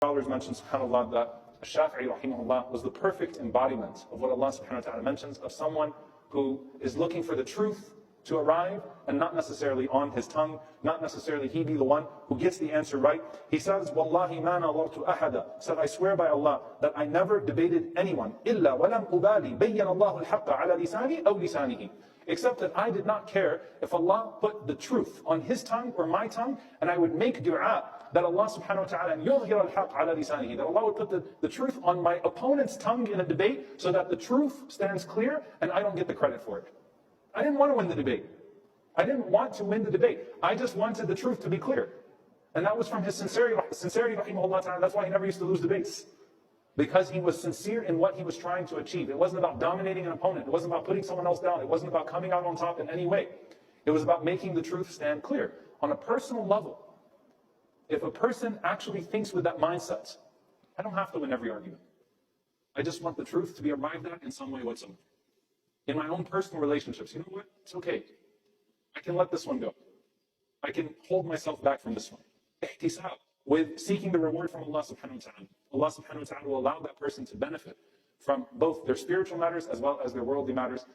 Scholars mention, subhanAllah, that Shafi'i rahimahullah was the perfect embodiment of what Allah subhanahu wa ta'ala mentions of someone who is looking for the truth to arrive and not necessarily on his tongue, not necessarily he be the one who gets the answer right. He says, Wallahi ma nadartu ahada, said, I swear by Allah that I never debated anyone, illa walam ubali, bayyana Allahu al-haqqa ala lisani aw lisanihi, except that I did not care if Allah put the truth on his tongue or my tongue, and I would make dua that Allah subhanahu wa ta'ala yughhir al-haqq ala lisanihi, that Allah would put the truth on my opponent's tongue in a debate so that the truth stands clear and I don't get the credit for it. I didn't want to win the debate. I didn't want to win the debate. I just wanted the truth to be clear. And that was from his sincerity, rahimahullah ta'ala. That's why he never used to lose debates. Because he was sincere in what he was trying to achieve. It wasn't about dominating an opponent. It wasn't about putting someone else down. It wasn't about coming out on top in any way. It was about making the truth stand clear. On a personal level, if a person actually thinks with that mindset, I don't have to win every argument. I just want the truth to be arrived at in some way whatsoever. In my own personal relationships, you know what? It's okay. I can let this one go. I can hold myself back from this one. Ihtisab, with seeking the reward from Allah subhanahu wa ta'ala. Allah subhanahu wa ta'ala will allow that person to benefit from both their spiritual matters as well as their worldly matters.